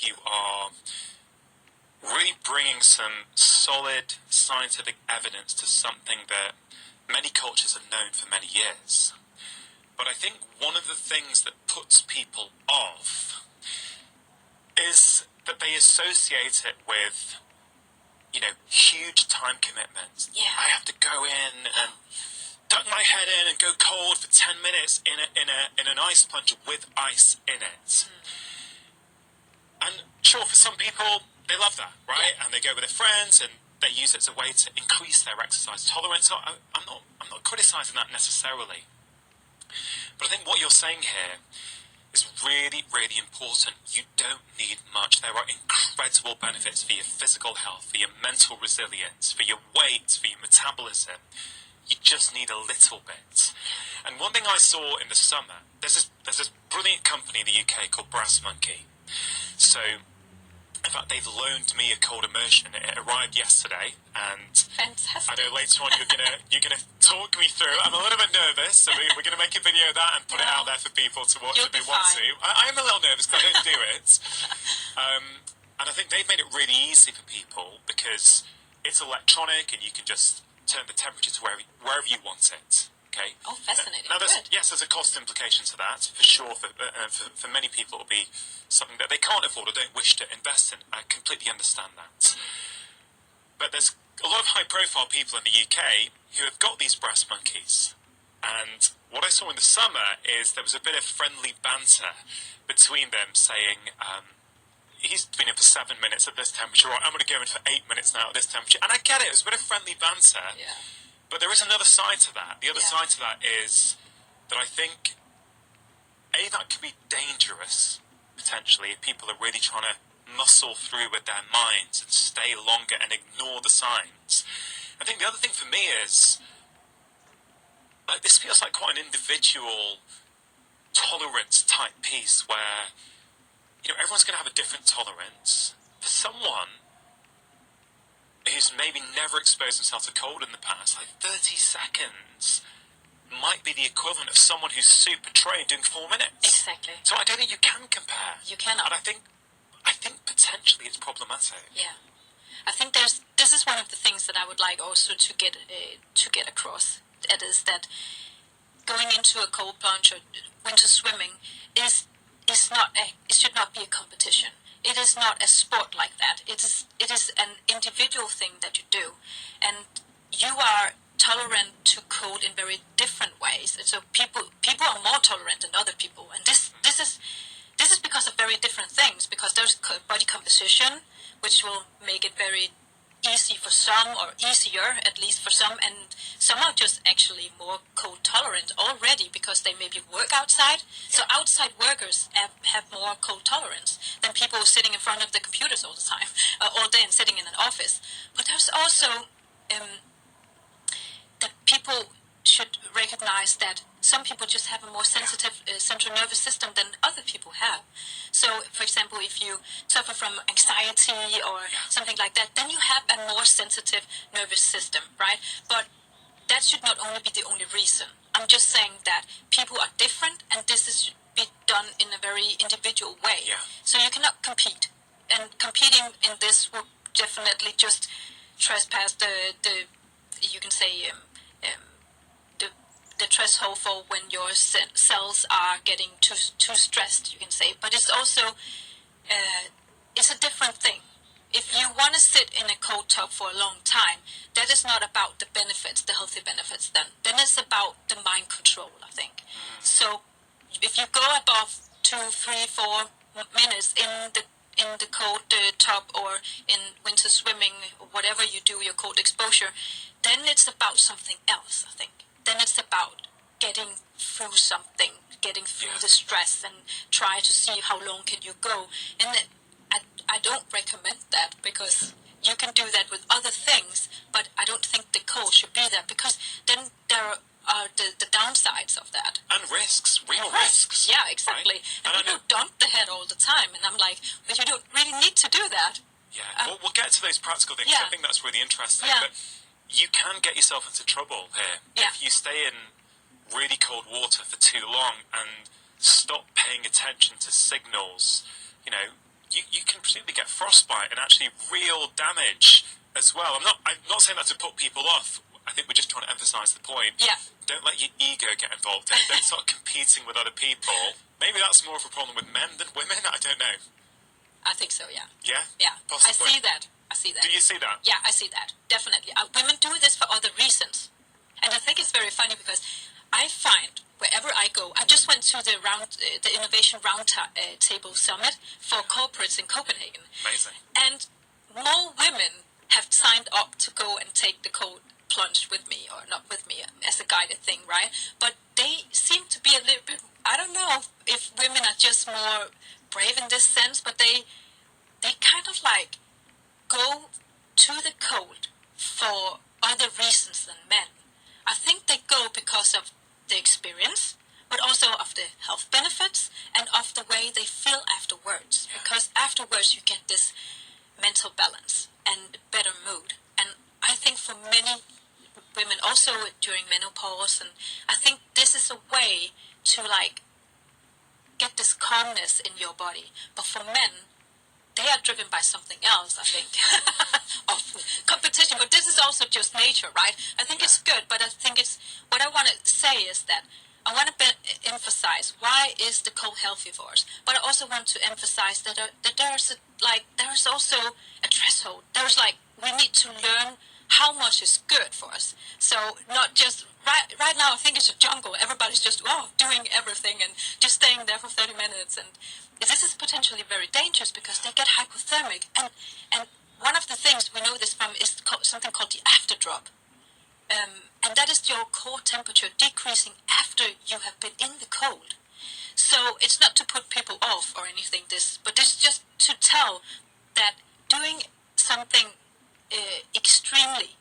you are really bringing some solid scientific evidence to something that many cultures have known for many years. But I think one of the things that puts people off is that they associate it with, huge time commitments. Yeah. I have to go in and duck my head in and go cold for 10 minutes in an ice plunge with ice in it. And sure, for some people, they love that, right? Yeah. And they go with their friends and they use it as a way to increase their exercise tolerance. So I'm not criticizing that necessarily. But I think what you're saying here is really, really important. You don't need much. There are incredible benefits for your physical health, for your mental resilience, for your weight, for your metabolism. You just need a little bit. And one thing I saw in the summer, there's this brilliant company in the UK called Brass Monkey. So, in fact, they've loaned me a cold immersion. It arrived yesterday, and Fantastic. I know later on you're gonna talk me through. I'm a little bit nervous, so we're gonna make a video of that and put it out there for people to watch if they want to. I'm a little nervous because I don't do it, and I think they've made it really easy for people because it's electronic and you can just turn the temperature to wherever you want it. Okay. Oh, fascinating. Now, there's a cost implication to that, for sure. For many people, it'll be something that they can't afford or don't wish to invest in. I completely understand that. But there's a lot of high-profile people in the UK who have got these Brass Monkeys. And what I saw in the summer is there was a bit of friendly banter between them saying, he's been in for 7 minutes at this temperature, or I'm going to go in for 8 minutes now at this temperature. And I get it, it was a bit of friendly banter. Yeah. But there is another side to that. The other side to that is that I think, that can be dangerous, potentially, if people are really trying to muscle through with their minds and stay longer and ignore the signs. I think the other thing for me is, this feels like quite an individual tolerance type piece where, everyone's going to have a different tolerance. For someone who's maybe never exposed himself to cold in the past, like 30 seconds might be the equivalent of someone who's super trained doing 4 minutes. Exactly. So I don't think you can compare. You cannot. And I think potentially it's problematic. Yeah. I think this is one of the things that I would like also to get across. That is that going into a cold plunge or winter swimming is not it should not be a competition. It is not a sport like that. It is an individual thing that you do, and you are tolerant to cold in very different ways. And so people are more tolerant than other people, and this is because of very different things. Because there's body composition, which will make it very easy for some, or easier at least for some, and some are just actually more cold tolerant already because they maybe work outside. So outside workers have more cold tolerance than people sitting in front of the computers all the time, all day and sitting in an office. But there's also that people should recognize that some people just have a more sensitive central nervous system than other people have. So, for example, if you suffer from anxiety or something like that, then you have a more sensitive nervous system, right? But that should not only be the only reason. I'm just saying that people are different, and this is be done in a very individual way. Yeah. So you cannot compete, and competing in this will definitely just trespass the you can say the threshold for when your cells are getting too stressed, you can say. But it's also it's a different thing. If you want to sit in a cold tub for a long time, that is not about the benefits, the healthy benefits. Then it's about the mind control, I think. So if you go above 2, 3, 4 minutes in the cold tub or in winter swimming, or whatever you do, your cold exposure, then it's about something else, I think. Then it's about getting through something, getting through the stress, and try to see how long can you go. And I don't recommend that, because you can do that with other things, but I don't think the cold should be there, because then there are the downsides of that. And risks, real risks. Yeah, exactly. Right? And people dump the head all the time, and I'm like, but you don't really need to do that. Yeah, we'll get to those practical things. Yeah. I think that's really interesting. Yeah. But you can get yourself into trouble here if you stay in really cold water for too long and stop paying attention to signals. you can presumably get frostbite and actually real damage as well. I'm not saying that to put people off. I think we're just trying to emphasise the point. Yeah. Don't let your ego get involved in it. Don't start competing with other people. Maybe that's more of a problem with men than women. I don't know. I think so, yeah. Yeah? Yeah. Possibly. I see that. Do you see that? Yeah, I see that. Definitely. Women do this for other reasons. And I think it's very funny because I find wherever I go, I just went to the Innovation Roundtable Summit for corporates in Copenhagen. Amazing. And more women have signed up to go and take the cold plunge with me, or not with me, as a guided thing, right? But they seem to be a little bit, I don't know if women are just more brave in this sense, but they kind of like go to the cold for other reasons than men. I think they go because of the experience, but also of the health benefits and of the way they feel afterwards. Because afterwards you get this mental balance and better mood. And I think for many women, also during menopause, and I think this is a way to like get this calmness in your body. But for men, they are driven by something else, I think, of competition. But this is also just nature, right? I think it's good, but I think it's, what I want to say is that I want to emphasize why is the cold healthy for us, but I also want to emphasize that there's also a threshold. There's like, we need to learn how much is good for us. So not just right now, I think it's a jungle. Everybody's just doing everything and just staying there for 30 minutes, and this is potentially very dangerous because they get hypothermic. And one of the things we know this from is something called the after drop. And that is your core temperature decreasing after you have been in the cold. So it's not to put people off or anything, but this is just to tell that doing something extremely,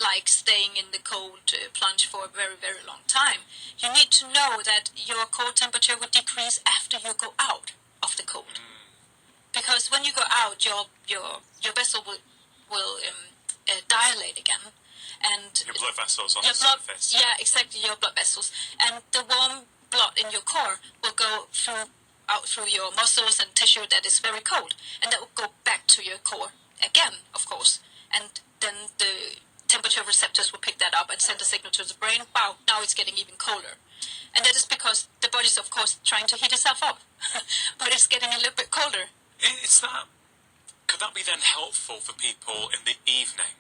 like staying in the cold plunge for a very, very long time, you need to know that your core temperature will decrease after you go out of the cold. Because when you go out, your vessel will dilate again. And your blood vessels on the surface. Yeah, exactly, your blood vessels. And the warm blood in your core will go out through your muscles and tissue that is very cold. And that will go back to your core again, of course. And then the temperature receptors will pick that up and send a signal to the brain, wow, now it's getting even colder. And that is because the body's, of course, trying to heat itself up. But it's getting a little bit colder. Could that be then helpful for people in the evening?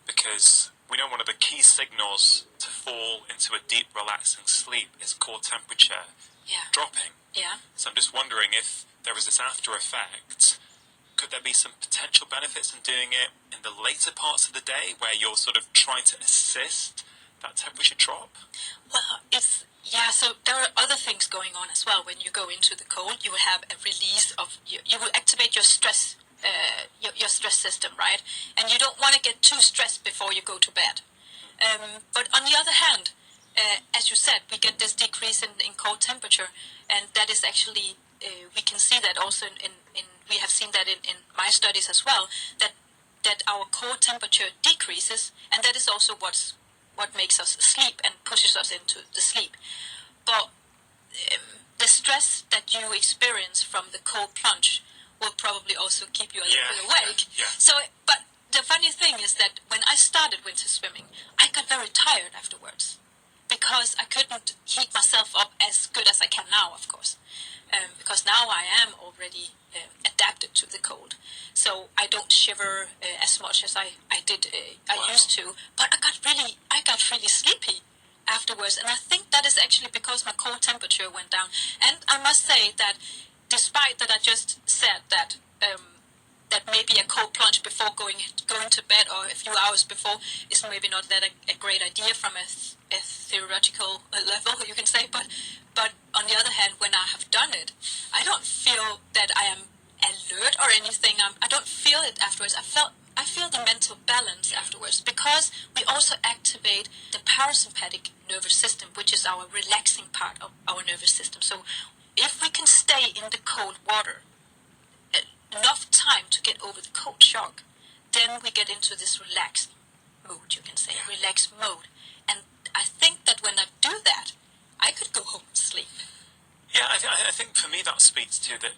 Because we know one of the key signals to fall into a deep, relaxing sleep is core temperature dropping. Yeah. So I'm just wondering if there is this after effect. Could there be some potential benefits in doing it in the later parts of the day where you're sort of trying to assist that temperature drop? Well, so there are other things going on as well. When you go into the cold, you will have a release of, you will activate your stress your stress system, right? And you don't want to get too stressed before you go to bed. But on the other hand, as you said, we get this decrease in core temperature, and that is actually, we can see that also we have seen that in my studies as well, that our core temperature decreases, and that is also what makes us sleep and pushes us into the sleep. But the stress that you experience from the cold plunge will probably also keep you a little bit awake. Yeah. So, but the funny thing is that when I started winter swimming, I got very tired afterwards because I couldn't heat myself up as good as I can now, of course. Because now I am already adapted to the cold, so I don't shiver as much as I did. I used to, but I got really sleepy afterwards, and I think that is actually because my core temperature went down. And I must say that, despite that I just said that that maybe a cold plunge before going to bed or a few hours before is maybe not that a great idea from a theoretical level, you can say. But on the other hand, when I have done it, I don't feel that I am alert or anything. I don't feel it afterwards. I feel the mental balance afterwards, because we also activate the parasympathetic nervous system, which is our relaxing part of our nervous system. So if we can stay in the cold water enough time to get over the cold shock, then we get into this relaxed mood, you can say, relaxed mode. And I think that when I do that, I could go home and sleep. Yeah, I think for me that speaks to that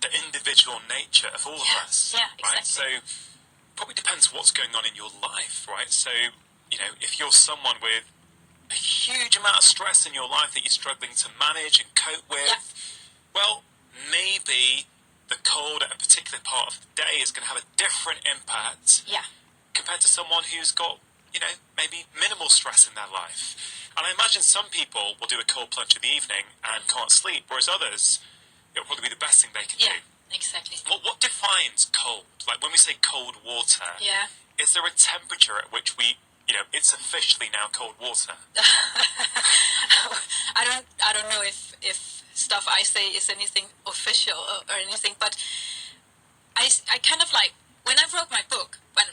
the individual nature of all of us. Yeah, right? exactly. So probably depends what's going on in your life, right? So, if you're someone with a huge amount of stress in your life that you're struggling to manage and cope with, well, maybe the cold at a particular part of the day is going to have a different impact compared to someone who's got, maybe minimal stress in their life. And I imagine some people will do a cold plunge in the evening and can't sleep, whereas others, it'll probably be the best thing they can do. Exactly. What defines cold? Like when we say cold water, is there a temperature at which it's officially now cold water? I don't know if stuff I say is anything official or anything, but I kind of like, when I wrote my book, when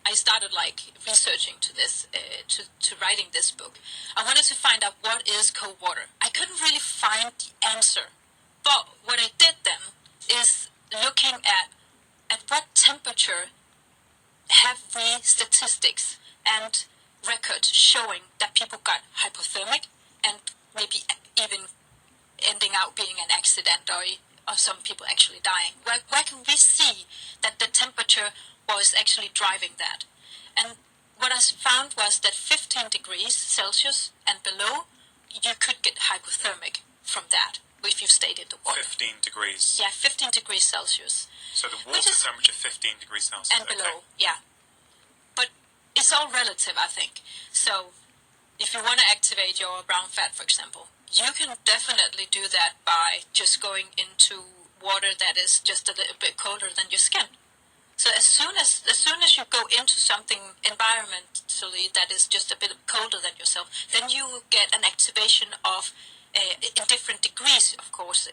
I started like researching to this, to writing this book, I wanted to find out what is cold water. I couldn't really find the answer, but what I did then is looking at what temperature have we statistics and records showing that people got hypothermic and maybe even ending out being an accident or some people actually dying. Where can we see that the temperature was actually driving that? And what I found was that 15 degrees Celsius and below, you could get hypothermic from that if you stayed in the water. 15 degrees? Yeah, 15 degrees Celsius. So the water temperature 15 degrees Celsius? And below, yeah. But it's all relative, I think. So if you want to activate your brown fat, for example, you can definitely do that by just going into water that is just a little bit colder than your skin. So as soon as you go into something environmentally that is just a bit colder than yourself, then you will get an activation of in different degrees, of course.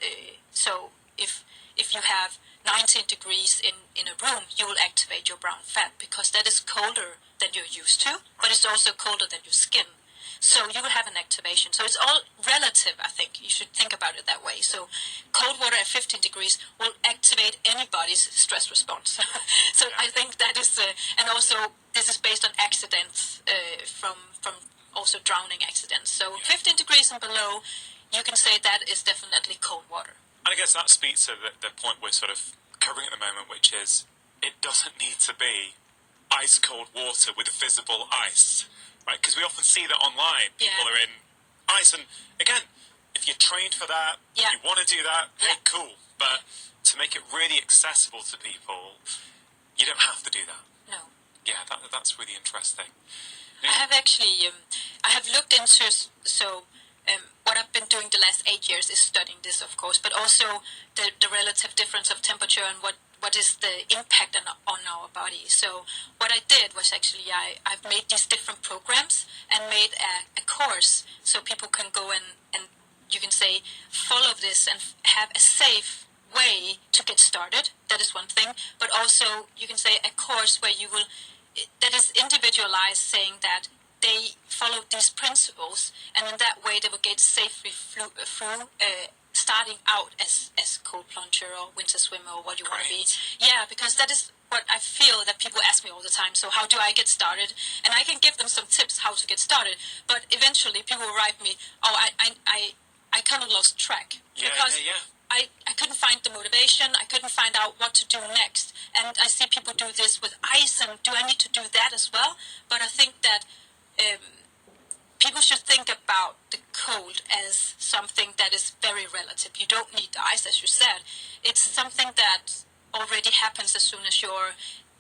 So if you have 19 degrees in a room, you will activate your brown fat because that is colder than you're used to, but it's also colder than your skin. So you will have an activation. So it's all relative, I think. You should think about it that way. So cold water at 15 degrees will activate anybody's stress response. So I think that is, and also this is based on accidents from also drowning accidents. So 15 degrees and below, you can say that is definitely cold water. And I guess that speaks to the point we're sort of covering at the moment, which is it doesn't need to be ice cold water with visible ice. Right, because we often see that online. People are in ice, and again, if you're trained for that, you want to do that, hey, cool. But to make it really accessible to people, you don't have to do that. No. Yeah, that's really interesting. I have actually, I have looked into, what I've been doing the last 8 years is studying this, of course, but also the relative difference of temperature and what is the impact on our body. So what I did was actually I've made these different programs and made a course so people can go and you can say follow this and have a safe way to get started. That is one thing. But also you can say a course where you will, that is individualized, saying that they follow these principles and in that way they will get safely through starting out as cold plunger or winter swimmer or what you want to be. Yeah, because that is what I feel that people ask me all the time. So how do I get started? And I can give them some tips how to get started. But eventually people will write me, oh, I kind of lost track. Because I couldn't find the motivation. I couldn't find out what to do next. And I see people do this with ice, and do I need to do that as well? But I think that people should think about the cold as something that is very relative. You don't need the ice, as you said. It's something that already happens as soon as your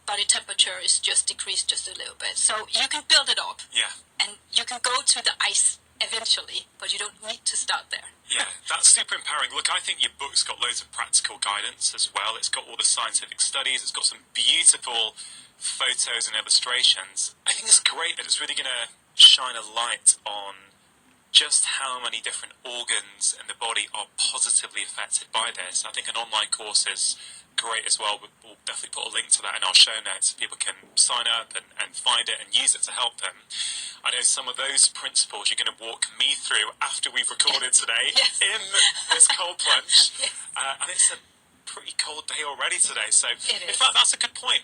body temperature is just decreased just a little bit. So you can build it up. Yeah. And you can go to the ice eventually, but you don't need to start there. Yeah, that's super empowering. Look, I think your book's got loads of practical guidance as well. It's got all the scientific studies. It's got some beautiful photos and illustrations. I think it's great that it's really going to shine a light on just how many different organs in the body are positively affected by this. I think an online course is great as well. We'll definitely put a link to that in our show notes so people can sign up and find it and use it to help them. I know some of those principles you're going to walk me through after we've recorded today in this cold plunge. And it's a pretty cold day already today. So, in fact, that's a good point.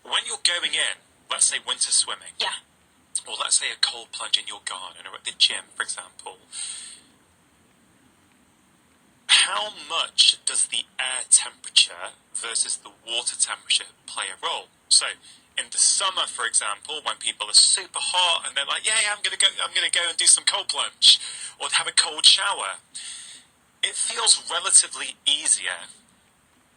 When you're going in, let's say winter swimming, or let's say a cold plunge in your garden or at the gym, for example, how much does the air temperature versus the water temperature play a role? So, in the summer, for example, when people are super hot and they're like, yeah, I'm gonna go and do some cold plunge or have a cold shower, it feels relatively easier,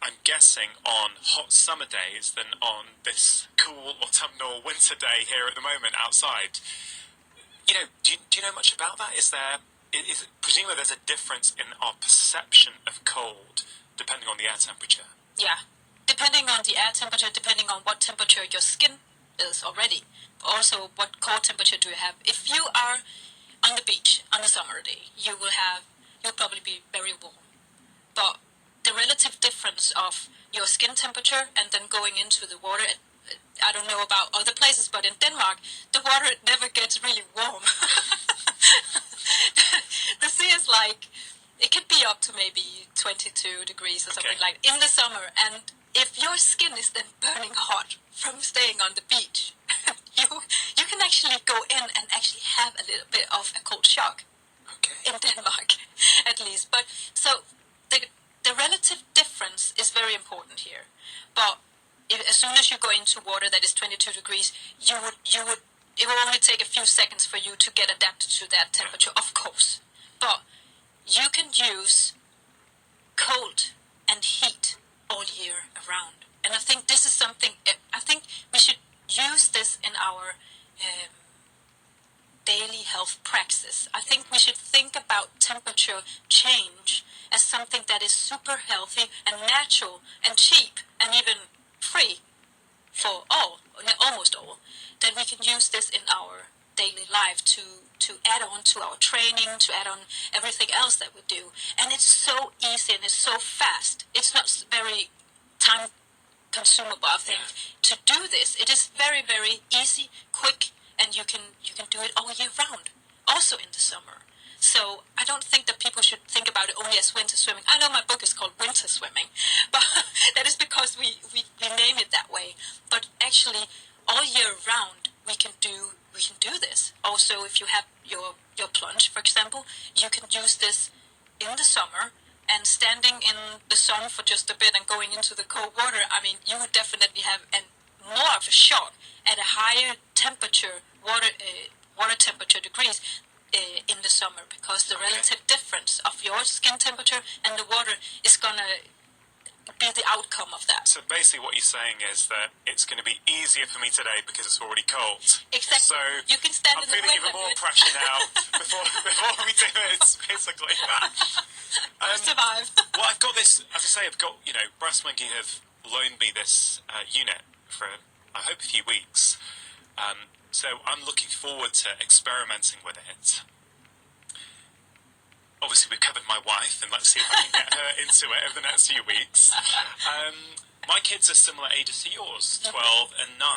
I'm guessing, on hot summer days than on this cool autumnal winter day here at the moment outside. Do you know much about that? Presumably there's a difference in our perception of cold depending on the air temperature. Yeah, depending on the air temperature, depending on what temperature your skin is already. Also, what core temperature do you have? If you are on the beach on a summer day, you'll probably be very warm. But the relative difference of your skin temperature and then going into the water, I don't know about other places, but in Denmark, the water never gets really warm. The sea is like, it could be up to maybe 22 degrees or something like in the summer. And if your skin is then burning hot from staying on the beach, you can actually go in and actually have a little bit of a cold shock. In Denmark, at least. But so the relative difference is very important here. But as soon as you go into water that is 22 degrees, it will only take a few seconds for you to get adapted to that temperature, of course. But you can use cold and heat all year around. And I think this is something, I think we should use this in our daily health praxis. I think we should think about temperature change as something that is super healthy and natural and cheap and even free for all, almost all, that we can use this in our daily life to add on to our training, to add on everything else that we do. And it's so easy and it's so fast. It's not very time consumable, I think, to do this. It is very, very easy, quick, and you can do it all year round, also in the summer. So I don't think that people should think about it only as winter swimming. I know my book is called Winter Swimming, but that is because we name it that way. But actually, all year round, we can do this. Also, if you have your plunge, for example, you can use this in the summer. And standing in the sun for just a bit and going into the cold water, I mean, you would definitely have more of a shock at a higher temperature, water temperature degrees in the summer, because the relative difference of your skin temperature and the water is going to be the outcome of that. So basically what you're saying is that it's going to be easier for me today because it's already cold. Exactly. So you can stand I'm in the feeling even more pressure now before we do it, basically. Survive. Well, I've got this, as I say, Brass Monkey have loaned me this unit for, I hope, a few weeks. So I'm looking forward to experimenting with it. Obviously, we've covered my wife, and let's see if I can get her into it over the next few weeks. My kids are similar ages to yours, 12 and 9.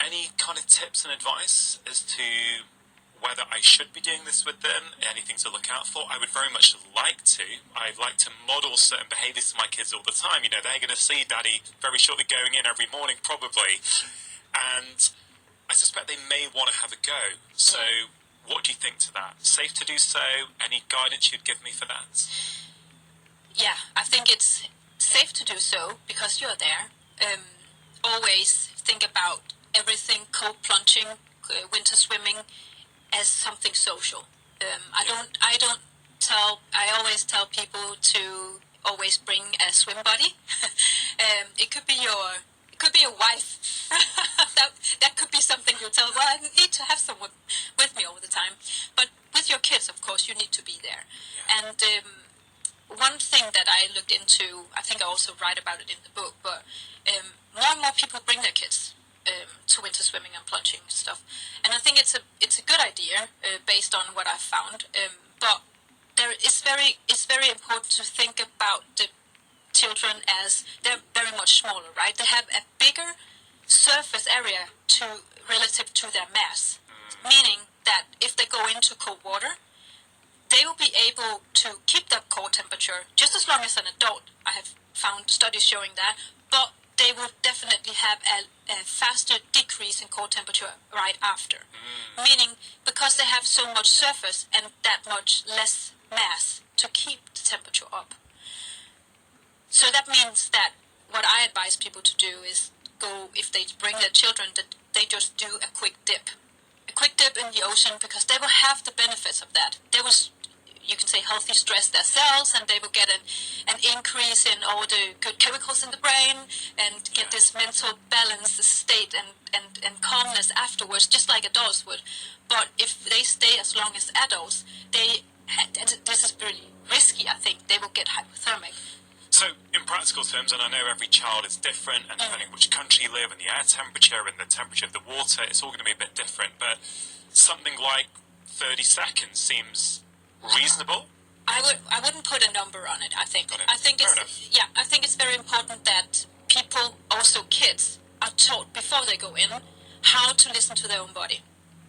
Any kind of tips and advice as to whether I should be doing this with them, anything to look out for? I would very much like to. I'd like to model certain behaviours to my kids all the time. They're going to see Daddy very shortly going in every morning, probably. And I suspect they may want to have a go. So what do you think to that? Safe to do so? Any guidance you'd give me for that? Yeah, I think it's safe to do so because you're there. Always think about everything, cold plunging, winter swimming, as something social. I always tell people to always bring a swim buddy. It could be your wife. that could be something you tell. Well, I need to have someone with me all the time. But with your kids, of course, you need to be there. Yeah. And one thing that I looked into, I think I also write about it in the book, but more and more people bring their kids to winter swimming and plunging stuff, and I think it's a good idea based on what I've found. But it's very important to think about the children as they're very much smaller, right? They have a bigger surface area relative to their mass, meaning that if they go into cold water, they will be able to keep their core temperature just as long as an adult. I have found studies showing that, but they will definitely have a faster decrease in core temperature right after. Meaning, because they have so much surface and that much less mass to keep the temperature up. So that means that what I advise people to do is go, if they bring their children, that they just do a quick dip. A quick dip in the ocean, because they will have the benefits of that. They will, you can say, healthy stress their cells, and they will get an increase in all the good chemicals in the brain and get this mental balance state and calmness afterwards, just like adults would. But if they stay as long as adults, this is really risky, I think. They will get hypothermic. So, in practical terms, and I know every child is different, and depending which country you live, and the air temperature, and the temperature of the water, it's all going to be a bit different, but something like 30 seconds seems reasonable? I wouldn't put a number on it, I think. Got it. I think Fair it's enough. yeah, I think it's very important that people, also kids, are taught before they go in how to listen to their own body.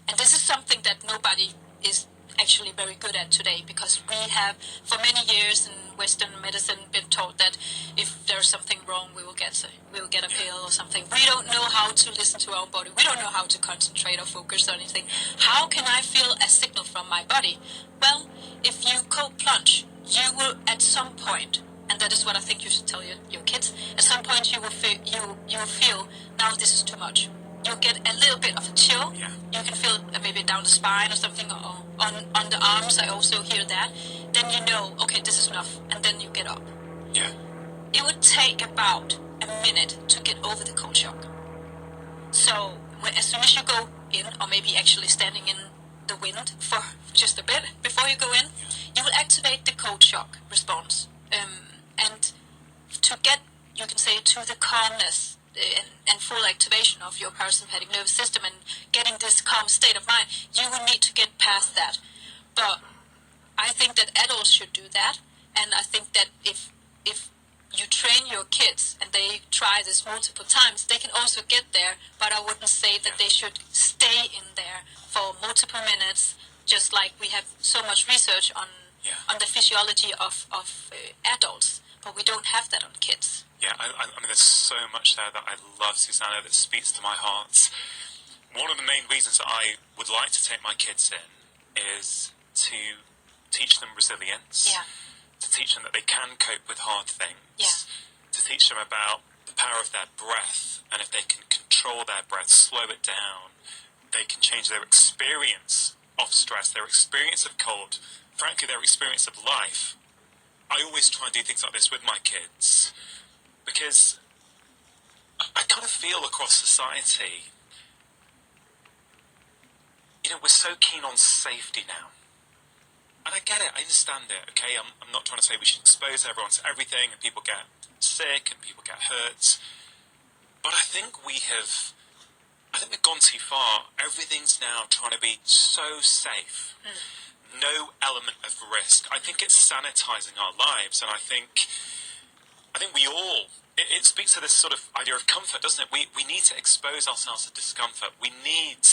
And this is something that nobody is actually very good at today, because we have for many years in Western medicine been taught that if there's something wrong, we will get a pill or something. We don't know how to listen to our own body. We don't know how to concentrate or focus or anything. How can I feel a signal from my body? Well, if you cold plunge, you will at some point, and that is what I think you should tell your kids, at some point you will feel now this is too much. You'll get a little bit of a chill. Yeah. You can feel maybe down the spine or something, or on the arms. I also hear that. Then you know, okay, this is enough, and then you get up. Yeah. It would take about a minute to get over the cold shock. So as soon as you go in, or maybe actually standing in the wind for just a bit before you go in, you will activate the cold shock response. And to get, you can say, to the calmness and full activation of your parasympathetic nervous system and getting this calm state of mind, you will need to get past that. But I think that adults should do that, and I think that if you train your kids and they try this multiple times, they can also get there, but I wouldn't say that they should stay in there for multiple minutes, just like we have so much research on the physiology of adults, but we don't have that on kids. Yeah, I mean, there's so much there that I love, Susanna, that speaks to my heart. One of the main reasons that I would like to take my kids in is to teach them resilience, to teach them that they can cope with hard things, to teach them about the power of their breath, and if they can control their breath, slow it down, they can change their experience of stress, their experience of cold, frankly, their experience of life. I always try and do things like this with my kids, because I kind of feel across society, you know, we're so keen on safety now. And I get it, I understand it, okay? I'm not trying to say we should expose everyone to everything and people get sick and people get hurt. But I think we've gone too far. Everything's now trying to be so safe. No element of risk. I think it's sanitizing our lives, and I think we all, it speaks to this sort of idea of comfort, doesn't it? We need to expose ourselves to discomfort. We need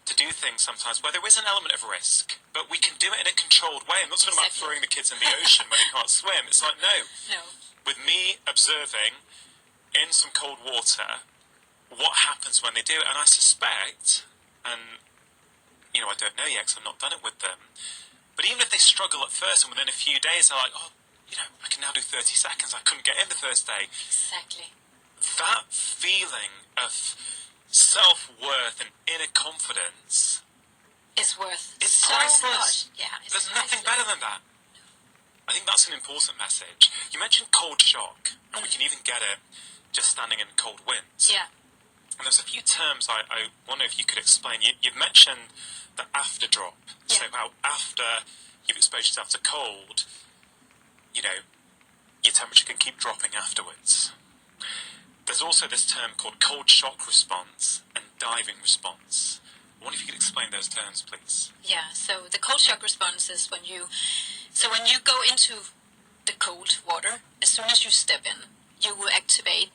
to do things sometimes where there is an element of risk, but we can do it in a controlled way. I'm not talking about throwing the kids in the ocean when you can't swim. It's like, no. With me observing in some cold water what happens when they do it, and I suspect, and you know, I don't know yet because I've not done it with them, but even if they struggle at first and within a few days they're like, oh, you know, I can now do 30 seconds, I couldn't get in the first day. Exactly. That feeling of self-worth and inner confidence is worth it's so priceless. much. Yeah, it's There's nothing priceless. better than that. I think that's an important message. You mentioned cold shock, and we can even get it just standing in cold winds. Yeah. And there's a few terms I wonder if you could explain. You've mentioned the after drop. So how after you've exposed yourself to cold, you know, your temperature can keep dropping afterwards. There's also this term called cold shock response and diving response. I wonder if you could explain those terms, please. Yeah, so the cold shock response is when you go into the cold water, as soon as you step in, you will activate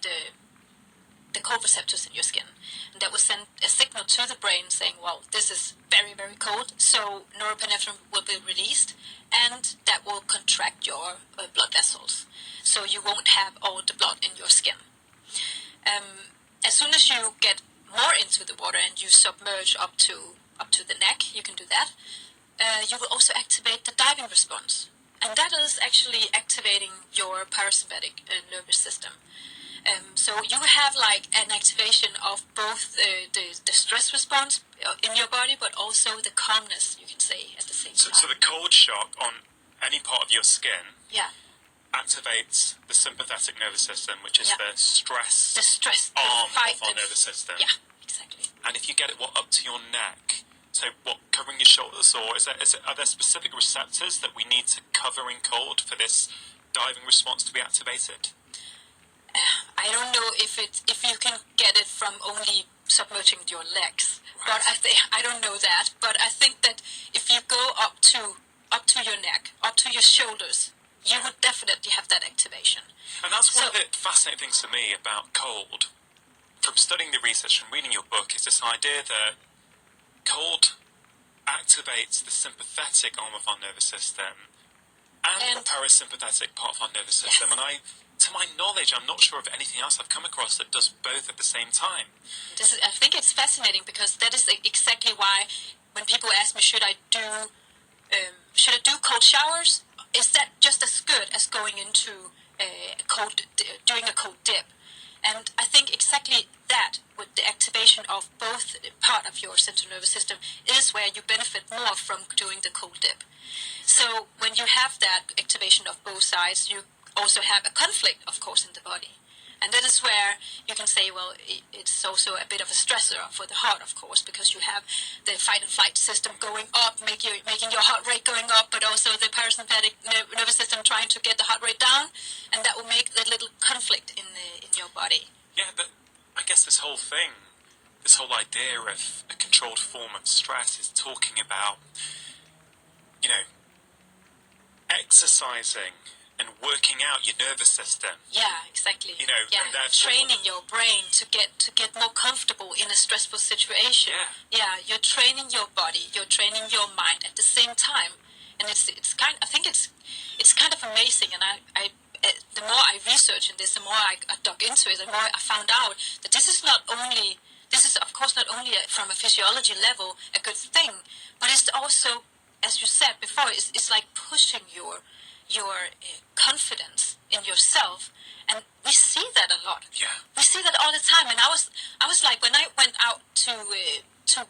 the cold receptors in your skin. And that will send a signal to the brain saying, well, this is very, very cold, so norepinephrine will be released, and that will contract your blood vessels, so you won't have all the blood in your skin. as soon as you get more into the water and you submerge up to the neck, you can do that. You will also activate the diving response, and that is actually activating your parasympathetic nervous system. So you have like an activation of both the stress response in your body, but also the calmness, you can say, at the same time. So the cold shock on any part of your skin Yeah. activates the sympathetic nervous system, which is Yeah. the stress the arm fight of our and- nervous system. Yeah, exactly. And if you get it up to your neck, so covering your shoulders, or are there specific receptors that we need to cover in cold for this diving response to be activated? I don't know if you can get it from only submerging your legs, but I don't know that. But I think that if you go up to your neck, up to your shoulders, you would definitely have that activation. And that's one of the fascinating things for me about cold, from studying the research and reading your book, is this idea that cold activates the sympathetic arm of our nervous system and the parasympathetic part of our nervous system. Yes. And to my knowledge, I'm not sure of anything else I've come across that does both at the same time. I think it's fascinating because that is exactly why when people ask me, should I do cold showers? Is that just as good as going into doing a cold dip? And I think exactly that, with the activation of both part of your central nervous system, is where you benefit more from doing the cold dip. So when you have that activation of both sides, you also have a conflict, of course, in the body. And that is where you can say, well, it's also a bit of a stressor for the heart, of course, because you have the fight and flight system going up, making your heart rate going up, but also the parasympathetic nervous system trying to get the heart rate down, and that will make that little conflict in your body. Yeah, but I guess this whole idea of a controlled form of stress is talking about, exercising and working out your nervous system. Yeah, exactly. And therefore, training your brain to get more comfortable in a stressful situation. Yeah. You're training your body, you're training your mind at the same time, and I think it's kind of amazing. And I the more I researched in this, the more I dug into it, the more I found out that this is of course not only from a physiology level a good thing, but it's also, as you said before, it's like pushing your confidence in yourself, and we see that a lot. Yeah. We see that all the time, and I was like, when I went out to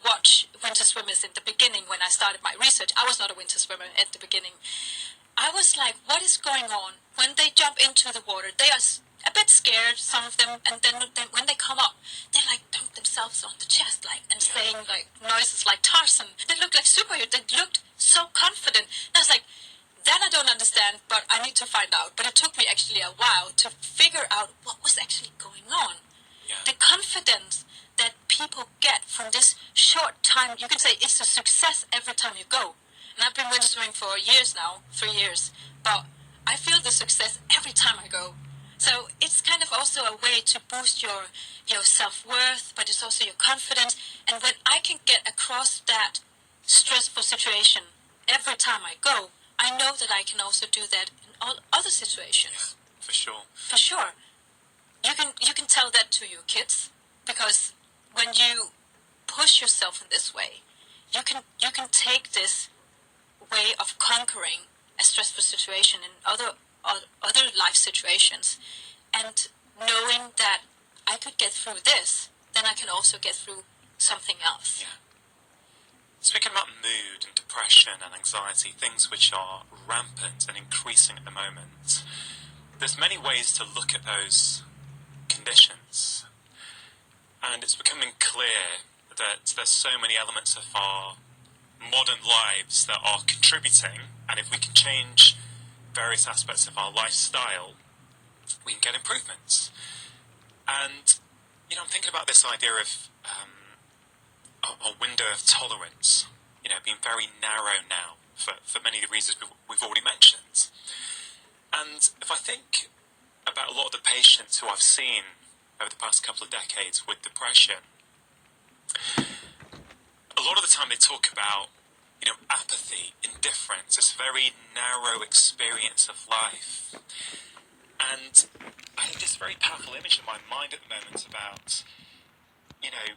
watch winter swimmers in the beginning, when I started my research, I was not a winter swimmer at the beginning. I was like, what is going on? When they jump into the water, they are a bit scared, some of them, and then when they come up, they like dump themselves on the chest, and saying like noises like Tarzan. They looked like superheroes. They looked so confident. And I was like, that I don't understand, but I need to find out. But it took me actually a while to figure out what was actually going on. Yeah. The confidence that people get from this short time, you can say it's a success every time you go. And I've been winter swimming for years now, 3 years, but I feel the success every time I go. So it's kind of also a way to boost your self-worth, but it's also your confidence. And when I can get across that stressful situation every time I go, I know that I can also do that in all other situations. Yeah, for sure. For sure. You can tell that to your kids, because when you push yourself in this way, you can take this way of conquering a stressful situation in other life situations, and knowing that I could get through this, then I can also get through something else. Yeah. Speaking about mood and depression and anxiety, things which are rampant and increasing at the moment, there's many ways to look at those conditions, and it's becoming clear that there's so many elements of our modern lives that are contributing, and if we can change various aspects of our lifestyle, we can get improvements. And I'm thinking about this idea of a window of tolerance, being very narrow now for many of the reasons we've already mentioned. And if I think about a lot of the patients who I've seen over the past couple of decades with depression, a lot of the time they talk about, apathy, indifference, this very narrow experience of life. And I have this very powerful image in my mind at the moment about you know,